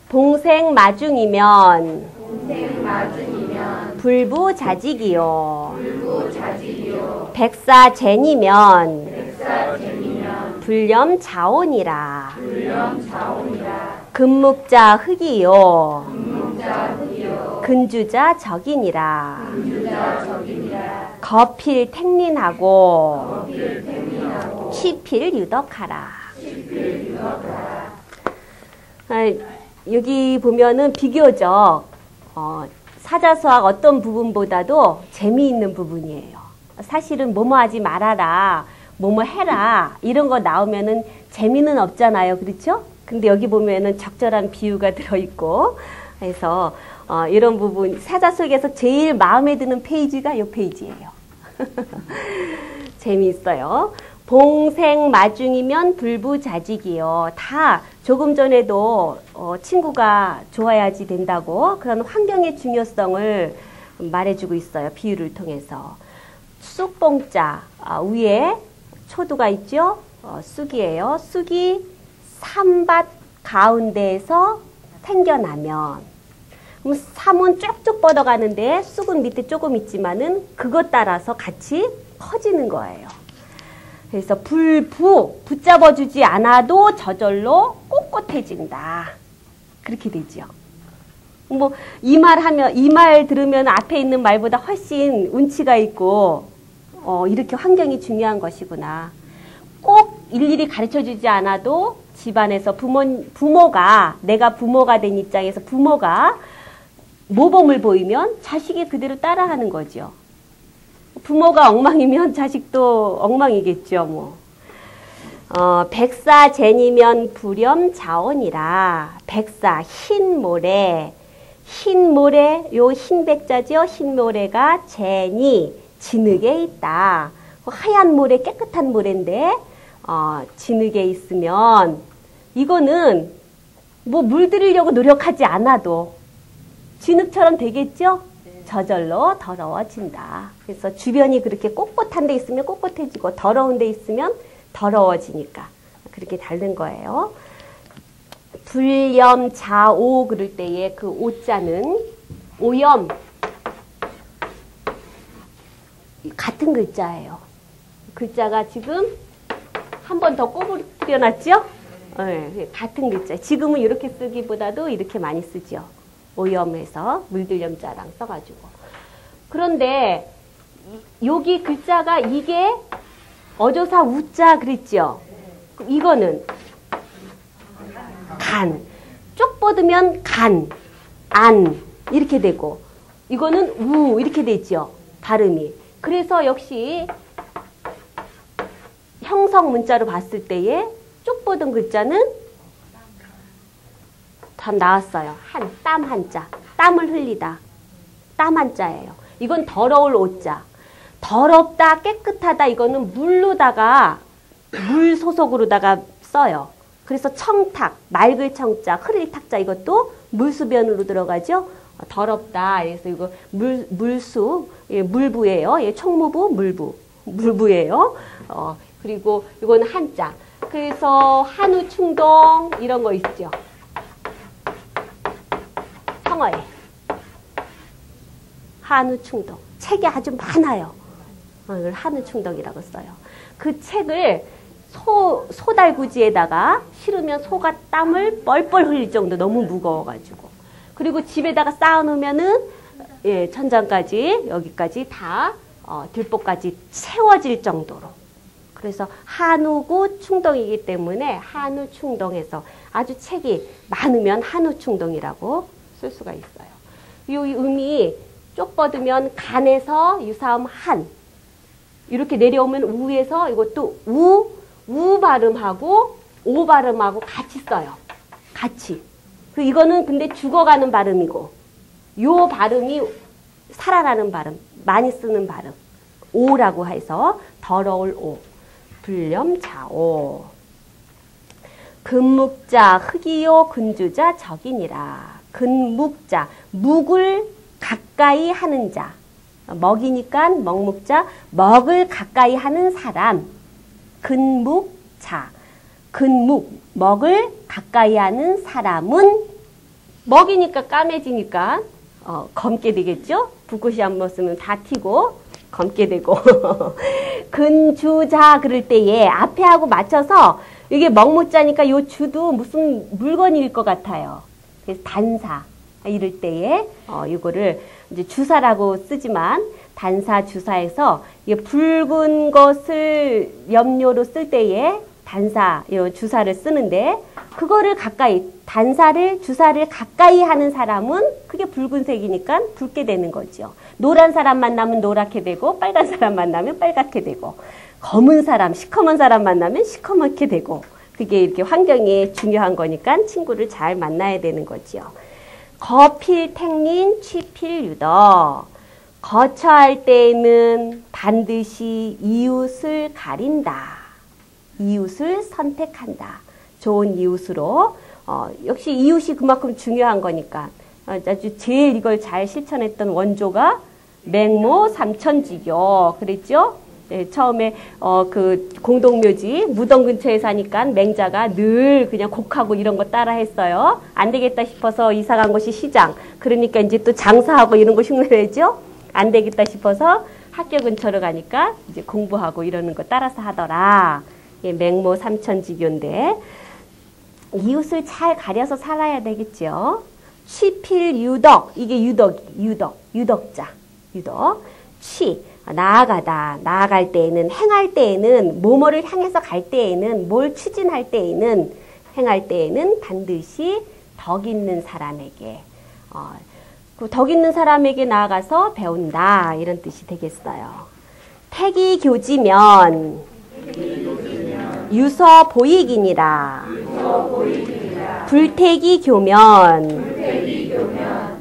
봉생마중이면 봉생마중이면 불부자직이요. 불부자직이요. 백사쟁이면 백사쟁이면 불렴자온이라. 불렴자온이라. 금묵자 흑이요. 금묵자 흑이요. 근주자 적이니라. 근주자 적이니라. 거필택린하고 거필택린하고 취필유덕하라. 취필유덕하라. 여기 보면은 비교적 사자수학 어떤 부분보다도 재미있는 부분이에요. 사실은 뭐뭐 하지 말아라, 뭐뭐 해라 이런 거 나오면은 재미는 없잖아요, 그렇죠? 근데 여기 보면은 적절한 비유가 들어있고 그래서 이런 부분 사자수학에서 제일 마음에 드는 페이지가 이 페이지예요. 재미있어요. 봉생마중이면 불부자직이요. 다 조금 전에도 친구가 좋아야지 된다고 그런 환경의 중요성을 말해주고 있어요. 비유를 통해서. 쑥봉자 위에 초두가 있죠. 쑥이에요. 쑥이 삼밭 가운데에서 생겨나면 그럼 삼은 쭉쭉 뻗어가는데 쑥은 밑에 조금 있지만은 그것 따라서 같이 커지는 거예요. 그래서 붙잡아주지 않아도 저절로 꼿꼿해진다. 그렇게 되죠. 뭐 이 말 들으면 앞에 있는 말보다 훨씬 운치가 있고 이렇게 환경이 중요한 것이구나. 꼭 일일이 가르쳐주지 않아도 집안에서 부모가 내가 부모가 된 입장에서 부모가 모범을 보이면 자식이 그대로 따라하는 거죠. 부모가 엉망이면 자식도 엉망이겠죠, 뭐. 백사쟁이면 불렴자온이라. 백사, 흰 모래. 흰 모래, 요 흰 백자죠? 흰 모래가 쟁이, 진흙에 있다. 하얀 모래, 깨끗한 모래인데, 진흙에 있으면, 이거는 뭐 물들이려고 노력하지 않아도 진흙처럼 되겠죠? 저절로 더러워진다. 그래서 주변이 그렇게 꼿꼿한 데 있으면 꼿꼿해지고 더러운 데 있으면 더러워지니까 그렇게 다른 거예요. 불렴자오 그럴 때에 그 오자는 오염 같은 글자예요. 글자가 지금 한 번 더 꼬부려놨죠? 네, 같은 글자. 지금은 이렇게 쓰기보다도 이렇게 많이 쓰죠. 오염해서 물들염자랑 써가지고. 그런데 여기 글자가 이게 어조사 우자 그랬죠? 이거는 간. 쪽 뻗으면 간, 안 이렇게 되고 이거는 우 이렇게 되죠. 발음이. 그래서 역시 형성 문자로 봤을 때에 쪽 뻗은 글자는 답 나왔어요. 땀 한자. 땀을 흘리다. 땀 한자예요. 이건 더러울 오자. 더럽다, 깨끗하다 이거는 물로다가 물 소속으로다가 써요. 그래서 청탁, 맑을 청자, 흐릴 탁자 이것도 물수변으로 들어가죠. 더럽다. 그래서 이거 물수, 예, 물부예요. 예, 총무부, 물부예요. 그리고 이건 한자. 그래서 한우 충동 이런 거 있죠. 성어에 한우 충동. 책이 아주 많아요. 이걸 한우 충동이라고 써요. 그 책을 소달구지에다가 실으면 소가 땀을 뻘뻘 흘릴 정도 너무 무거워가지고. 그리고 집에다가 쌓아놓으면은, 예, 천장까지, 여기까지 다, 들보까지 채워질 정도로. 그래서 한우구 충동이기 때문에 한우 충동에서 아주 책이 많으면 한우 충동이라고 쓸 수가 있어요. 이 음이 쪽 뻗으면 간에서 유사음 한. 이렇게 내려오면 우에서 이것도 우 발음하고 오 발음하고 같이 써요. 같이. 이거는 근데 죽어가는 발음이고 요 발음이 살아나는 발음, 많이 쓰는 발음. 오라고 해서 더러울 오. 불렴자오. 근묵자 흑이요 근주자 적이니라. 근묵자 묵을 가까이 하는 자. 먹이니까 먹묵자 먹을 가까이 하는 사람. 근묵자 근묵 먹을 가까이 하는 사람은 먹이니까 까매지니까 검게 되겠죠? 붓글씨 한번 쓰면 다 튀고 검게 되고 근주자 그럴 때에 앞에 하고 맞춰서 이게 먹무자니까 요 주도 무슨 물건일 것 같아요. 그래서 단사 이럴 때에 이거를 이제 주사라고 쓰지만 단사 주사에서 이 붉은 것을 염료로 쓸 때에 단사 요 주사를 쓰는데 그거를 가까이 단사를 주사를 가까이 하는 사람은 그게 붉은색이니까 붉게 되는 거죠. 노란 사람 만나면 노랗게 되고 빨간 사람 만나면 빨갛게 되고 검은 사람 시커먼 사람 만나면 시커멓게 되고 그게 이렇게 환경이 중요한 거니까 친구를 잘 만나야 되는 거죠. 거필택린 취필유덕 거처할 때에는 반드시 이웃을 가린다. 이웃을 선택한다. 좋은 이웃으로 역시 이웃이 그만큼 중요한 거니까 아주 제일 이걸 잘 실천했던 원조가 맹모 삼천지교 그랬죠? 네, 처음에 그 공동묘지 무덤 근처에 사니까 맹자가 늘 그냥 곡하고 이런 거 따라 했어요. 안 되겠다 싶어서 이사 간 곳이 시장. 그러니까 이제 또 장사하고 이런 거 흉내내죠? 안 되겠다 싶어서 학교 근처로 가니까 이제 공부하고 이러는 거 따라서 하더라. 예, 맹모 삼천지교인데 이웃을 잘 가려서 살아야 되겠죠. 취필유덕 이게 유덕자 유덕 취 나아가다 나아갈 때에는 행할 때에는 뭐뭐를 향해서 갈 때에는 뭘 추진할 때에는 행할 때에는 반드시 덕 있는 사람에게 그 덕 있는 사람에게 나아가서 배운다 이런 뜻이 되겠어요. 태기교지면 유서 보이기니라. 불태기 교면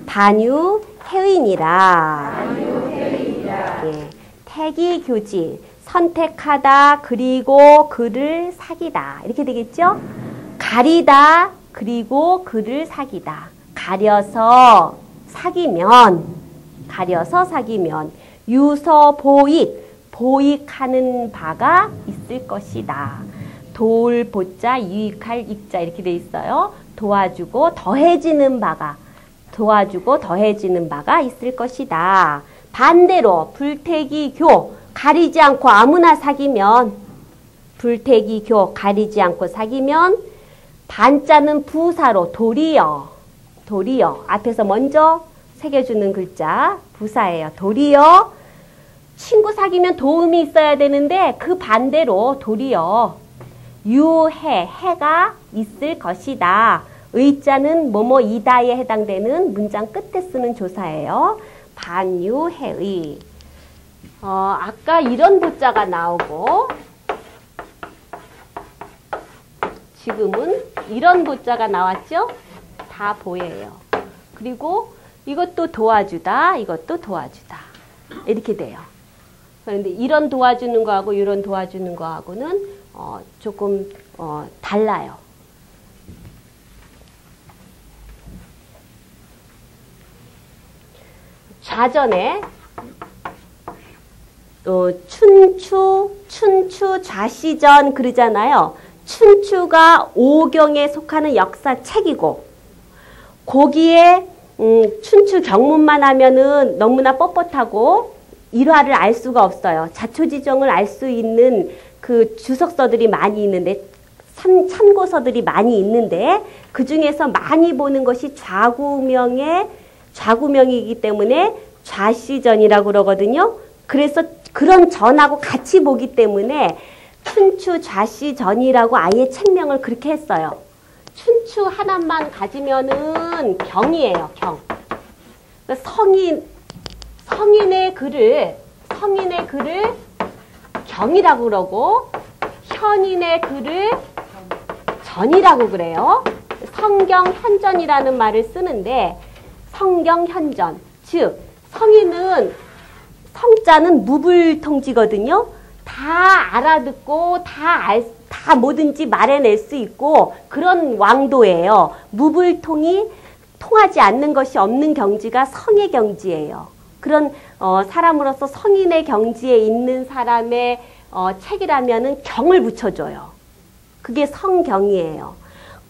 반유 해의니라. 예, 태기 교지 선택하다 그리고 그를 사귀다 이렇게 되겠죠? 가리다 그리고 그를 사귀다. 가려서 사귀면 유서 보익하는 바가 있을 것이다. 도울 보자 유익할 익자 이렇게 돼 있어요. 도와주고 더해지는 바가 있을 것이다. 반대로 불태기교 가리지 않고 아무나 사귀면 반자는 부사로 도리어 앞에서 먼저 새겨주는 글자 부사예요. 도리어 친구 사귀면 도움이 있어야 되는데 그 반대로 도리어 해가 있을 것이다. 의자는 뭐뭐이다에 해당되는 문장 끝에 쓰는 조사예요. 반유해의. 아까 이런 보자가 나오고 지금은 이런 보자가 나왔죠? 다 보여요. 그리고 이것도 도와주다, 이것도 도와주다. 이렇게 돼요. 그런데 이런 도와주는 거하고 이런 도와주는 거하고는 조금 달라요. 좌전에 춘추 좌시전 그러잖아요. 춘추가 오경에 속하는 역사책이고 거기에 춘추 경문만 하면은 너무나 뻣뻣하고 일화를 알 수가 없어요. 자초지종을 알 수 있는 그 주석서들이 많이 있는데 참고서들이 많이 있는데 그 중에서 많이 보는 것이 좌구명이기 때문에 좌시전이라고 그러거든요. 그래서 그런 전하고 같이 보기 때문에 춘추 좌시전이라고 아예 책명을 그렇게 했어요. 춘추 하나만 가지면은 경이에요. 경. 그러니까 성인의 글을 경이라고 그러고 현인의 글을 전이라고 그래요. 성경현전이라는 말을 쓰는데 성경현전 즉 성인은 성자는 무불통지거든요. 다 알아듣고 다 뭐든지 말해낼 수 있고 그런 왕도예요. 무불통이 통하지 않는 것이 없는 경지가 성의 경지예요. 그런 사람으로서 성인의 경지에 있는 사람의 책이라면은 경을 붙여줘요. 그게 성경이에요.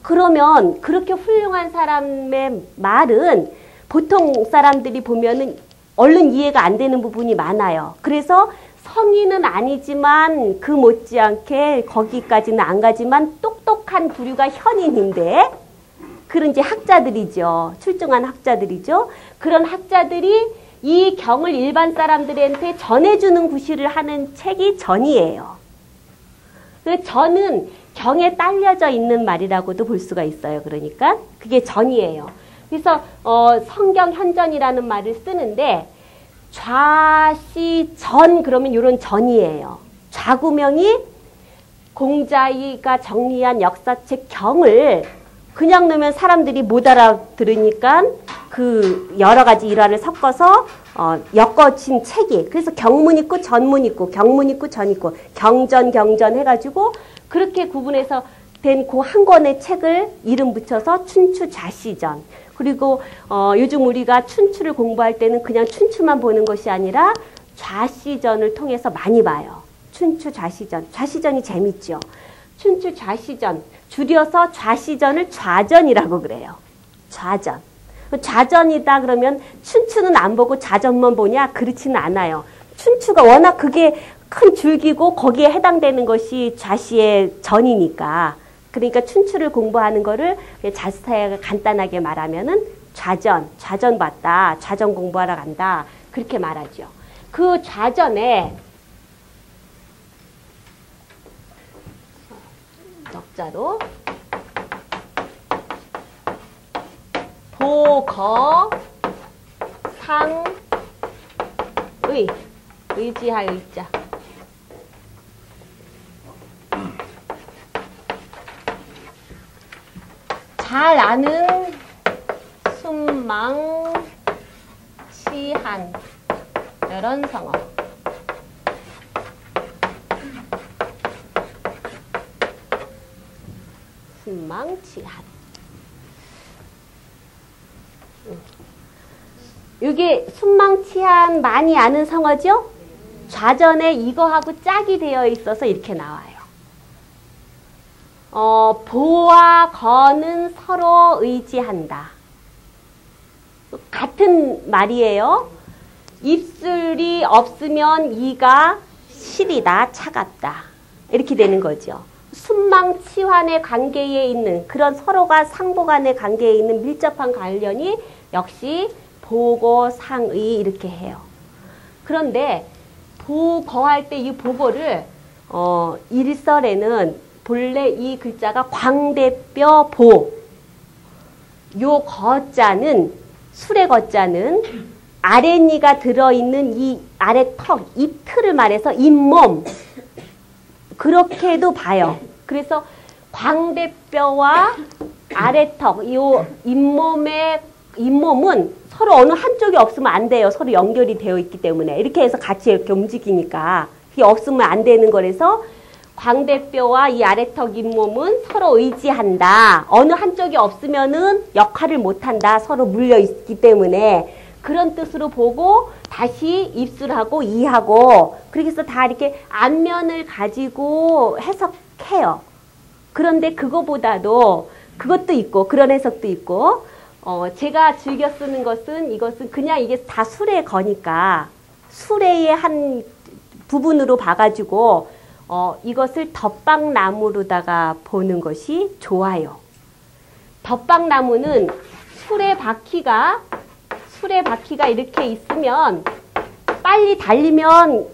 그러면 그렇게 훌륭한 사람의 말은 보통 사람들이 보면은 얼른 이해가 안 되는 부분이 많아요. 그래서 성인은 아니지만 그 못지않게 거기까지는 안 가지만 똑똑한 부류가 현인인데 그런 이제 학자들이죠. 출중한 학자들이죠. 그런 학자들이 이 경을 일반 사람들한테 전해주는 구실을 하는 책이 전이에요. 그 전은 경에 딸려져 있는 말이라고도 볼 수가 있어요. 그러니까 그게 전이에요. 그래서 성경 현전이라는 말을 쓰는데 좌시전 그러면 이런 전이에요. 좌구명이 공자이가 정리한 역사책 경을 그냥 넣으면 사람들이 못 알아들으니까 그 여러 가지 일화를 섞어서 엮어진 책이 그래서 경문 있고 전문 있고 경문 있고 전 있고 경전 해가지고 그렇게 구분해서 된 그 한 권의 책을 이름 붙여서 춘추 좌시전. 그리고 요즘 우리가 춘추를 공부할 때는 그냥 춘추만 보는 것이 아니라 좌시전을 통해서 많이 봐요. 춘추 좌시전. 좌시전이 재밌죠. 춘추 좌시전. 줄여서 좌시전을 좌전이라고 그래요. 좌전. 좌전이다 그러면 춘추는 안 보고 좌전만 보냐? 그렇지는 않아요. 춘추가 워낙 그게 큰 줄기고 거기에 해당되는 것이 좌시의 전이니까. 그러니까 춘추를 공부하는 거를 자세하게 간단하게 말하면은 좌전 봤다. 좌전 공부하러 간다. 그렇게 말하죠. 그 좌전에 넉자로 보거 상의 의지할 의자 잘 아는 순망치한 이런 성어 순망치한 이게 순망치한 많이 아는 성어죠? 좌전에 이거하고 짝이 되어 있어서 이렇게 나와요. 보와 거는 서로 의지한다. 같은 말이에요. 입술이 없으면 이가 실이다, 차갑다. 이렇게 되는 거죠. 순망치환의 관계에 있는 그런 서로가 상보간의 관계에 있는 밀접한 관련이 역시 보고 상의 이렇게 해요. 그런데 보거할 때 이 보고를 일설에는 본래 이 글자가 광대뼈 보. 요 거자는 술의 거자는 아랫니가 들어있는 이 아래 턱, 입틀을 말해서 잇몸. 그렇게도 봐요. 그래서 광대뼈와 아래턱, 이 잇몸은 서로 어느 한쪽이 없으면 안 돼요. 서로 연결이 되어 있기 때문에. 이렇게 해서 같이 이렇게 움직이니까. 그게 없으면 안 되는 거라서 광대뼈와 이 아래턱 잇몸은 서로 의지한다. 어느 한쪽이 없으면은 역할을 못한다. 서로 물려 있기 때문에. 그런 뜻으로 보고 다시 입술하고 이하고 그렇게 해서 다 이렇게 안면을 가지고 해석해요. 그런데 그거보다도 그것도 있고 그런 해석도 있고 제가 즐겨 쓰는 것은 이것은 그냥 이게 다 수레 거니까 수레의 한 부분으로 봐가지고 이것을 덧방나무로다가 보는 것이 좋아요. 덧방나무는 수레 바퀴가 이렇게 있으면 빨리 달리면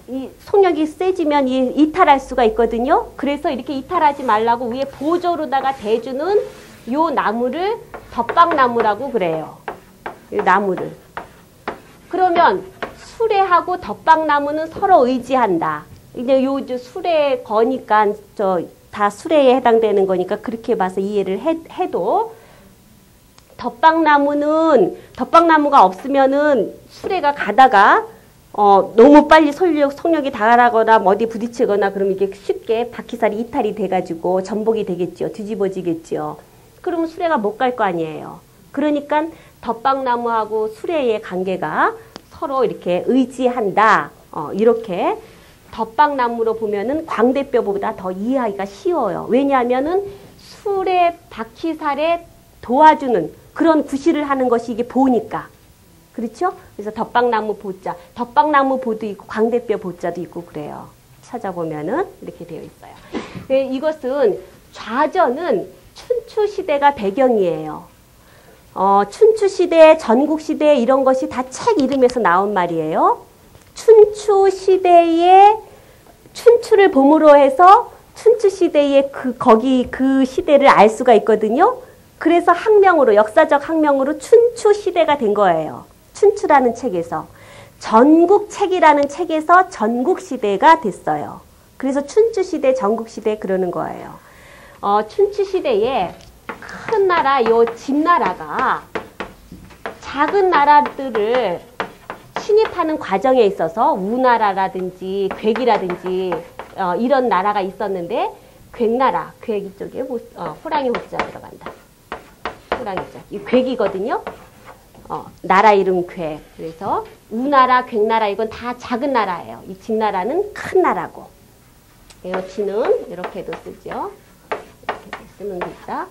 이 속력이 세지면 이탈할 수가 있거든요. 그래서 이렇게 이탈하지 말라고 위에 보조로다가 대주는 요 나무를 덧방나무라고 그래요. 이 나무를. 그러면 수레하고 덧방나무는 서로 의지한다. 이제 요 수레 거니까 다 수레에 해당되는 거니까 그렇게 봐서 이해를 해도 덧방나무가 없으면은 수레가 가다가 너무 빨리 속력이 다가가거나 어디 부딪히거나 그러면 이게 쉽게 바퀴살이 이탈이 돼가지고 전복이 되겠죠. 뒤집어지겠죠. 그러면 수레가 못 갈 거 아니에요. 그러니까 덧방나무하고 수레의 관계가 서로 이렇게 의지한다. 이렇게 덧방나무로 보면은 광대뼈보다 더 이해하기가 쉬워요. 왜냐하면은 풀의 바퀴살에 도와주는 그런 구실을 하는 것이 이게 보니까. 그렇죠? 그래서 덧박나무 보자, 덧박나무 보도 있고 광대뼈 보자도 있고 그래요. 찾아보면은 이렇게 되어 있어요. 네, 이것은 좌전은 춘추시대가 배경이에요. 춘추시대, 전국시대 이런 것이 다 책 이름에서 나온 말이에요. 춘추시대의 춘추를 봄으로 해서 춘추시대의 그 시대를 알 수가 있거든요. 그래서 학명으로, 역사적 학명으로 춘추시대가 된 거예요. 춘추라는 책에서. 전국책이라는 책에서 전국시대가 됐어요. 그래서 춘추시대, 전국시대 그러는 거예요. 춘추시대에 큰 나라, 요 진나라가 작은 나라들을 침입하는 과정에 있어서 우나라라든지 괴기라든지 이런 나라가 있었는데 괴나라, 괴기 쪽에 호랑이 호자 들어간다. 호랑이 자, 이 괴기거든요. 나라 이름 괴. 그래서 우나라, 괴나라 이건 다 작은 나라예요. 이 진나라는 큰 나라고. 여치는 이렇게도 쓰죠. 이렇게 쓰는 글자.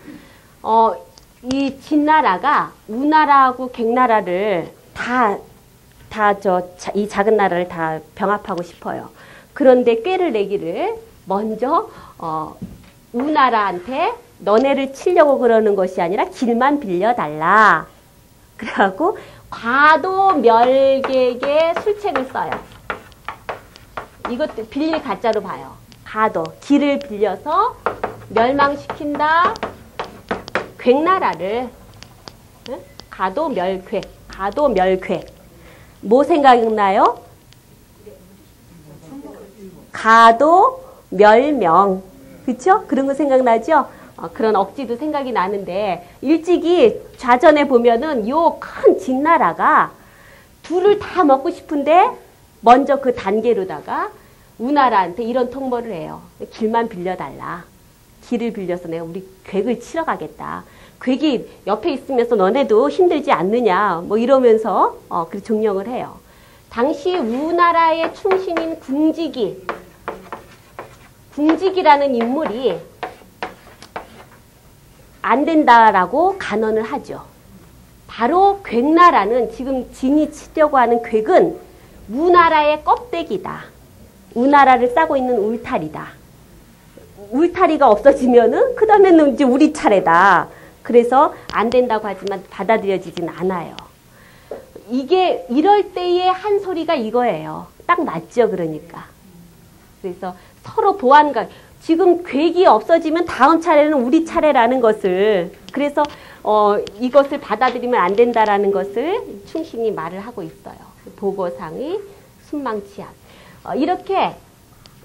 이 진나라가 우나라하고 갱나라를 이 작은 나라를 다 병합하고 싶어요. 그런데 꾀를 내기를 먼저 우나라한테 너네를 치려고 그러는 것이 아니라 길만 빌려달라. 그래갖고 가도멸객의 술책을 써요. 이것도 빌릴 가짜로 봐요. 가도, 길을 빌려서 멸망시킨다. 괭나라를 가도멸괴, 가도멸괴. 뭐 생각나요? 가도멸명. 그쵸? 그런 거 생각나죠? 그런 억지도 생각이 나는데 일찍이 좌전에 보면은 요 큰 진나라가 둘을 다 먹고 싶은데 먼저 그 단계로다가 우나라한테 이런 통보를 해요. 길만 빌려달라. 길을 빌려서 내가 우리 괴를 치러 가겠다. 괴기 옆에 있으면서 너네도 힘들지 않느냐 뭐 이러면서 그 종용을 해요. 당시 우나라의 충신인 궁직이라는 인물이 안 된다라고 간언을 하죠. 바로 괭나라는 지금 진이 치려고 하는 괭은 우나라의 껍데기다. 우나라를 싸고 있는 울타리다. 울타리가 없어지면은 그 다음에는 이제 우리 차례다. 그래서 안 된다고 하지만 받아들여지진 않아요. 이게 이럴 때의 한 소리가 이거예요. 딱 맞죠, 그러니까. 그래서 서로 보완가. 지금 괴기 없어지면 다음 차례는 우리 차례라는 것을 그래서 이것을 받아들이면 안 된다라는 것을 충신이 말을 하고 있어요. 보고상의 순망치약. 이렇게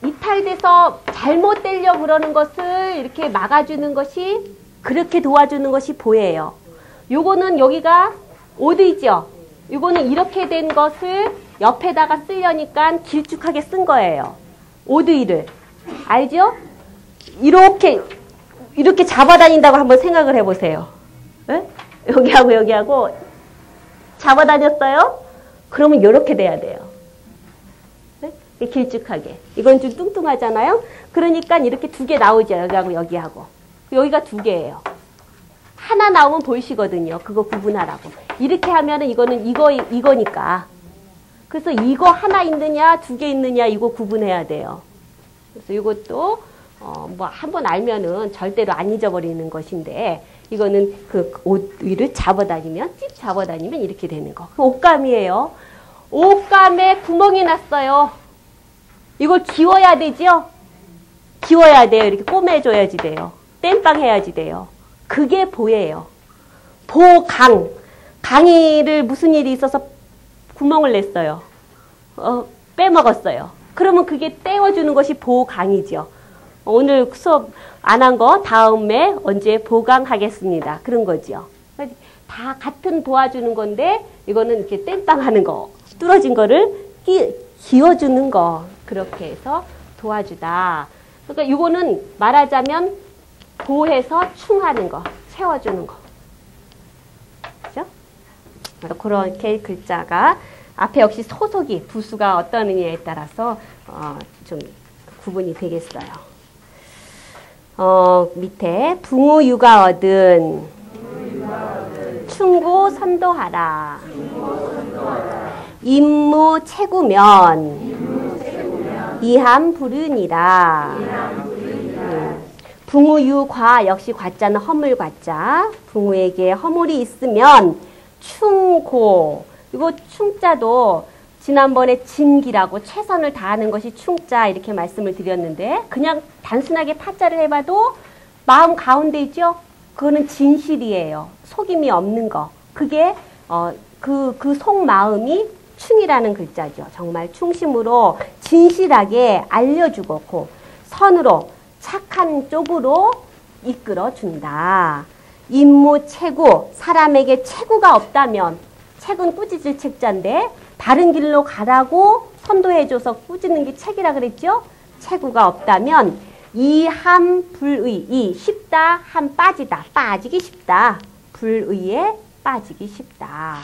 이탈돼서 잘못되려고 그러는 것을 이렇게 막아주는 것이 그렇게 도와주는 것이 보예요. 요거는 여기가 오드이죠. 요거는 이렇게 된 것을 옆에다가 쓰려니까 길쭉하게 쓴 거예요. 오드이를. 알죠? 이렇게 잡아다닌다고 한번 생각을 해보세요. 에? 여기하고 잡아다녔어요? 그러면 이렇게 돼야 돼요. 에? 길쭉하게. 이건 좀 뚱뚱하잖아요? 그러니까 이렇게 두 개 나오죠. 여기하고. 여기가 두 개예요. 하나 나오면 보이시거든요. 그거 구분하라고. 이렇게 하면은 이거는 이거니까. 그래서 이거 하나 있느냐, 두 개 있느냐, 이거 구분해야 돼요. 그래서 이것도 뭐 한번 알면은 절대로 안 잊어버리는 것인데 이거는 그 옷 위를 잡아다니면 이렇게 되는 거. 옷감이에요. 옷감에 구멍이 났어요. 이걸 기워야 되죠? 기워야 돼요. 이렇게 꼬매줘야지 돼요. 땜빵 해야지 돼요. 그게 보예요. 보강. 강이를 무슨 일이 있어서 구멍을 냈어요. 빼먹었어요. 그러면 그게 떼어주는 것이 보강이죠. 오늘 수업 안 한 거 다음에 언제 보강하겠습니다. 그런 거죠. 다 같은 도와주는 건데 이거는 이렇게 땜빵하는 거. 뚫어진 거를 기워주는 거. 그렇게 해서 도와주다. 그러니까 이거는 말하자면 보해서 충하는 거. 채워주는 거. 그죠? 그렇게 글자가 앞에 역시 소속이 부수가 어떤 의미에 따라서 좀 구분이 되겠어요. 밑에 붕우유가 얻은 충고 선도하라. 임무 채구면 이함 불은이라. 붕우유과 역시 과자는 허물 과자. 붕우에게 허물이 있으면 충고. 이거 충자도 지난번에 진기라고 최선을 다하는 것이 충자 이렇게 말씀을 드렸는데 그냥 단순하게 파자를 해봐도 마음 가운데 있죠? 그거는 진실이에요. 속임이 없는 거. 그게 그 속마음이 충이라는 글자죠. 정말 충심으로 진실하게 알려주고 선으로 착한 쪽으로 이끌어준다. 임무 채구, 사람에게 채구가 없다면 책은 꾸짖을 책자인데 바른 길로 가라고 선도해줘서 꾸짖는 게 책이라 그랬죠? 채구가 없다면 이함 불의, 이 쉽다, 함 빠지다, 빠지기 쉽다. 불의에 빠지기 쉽다.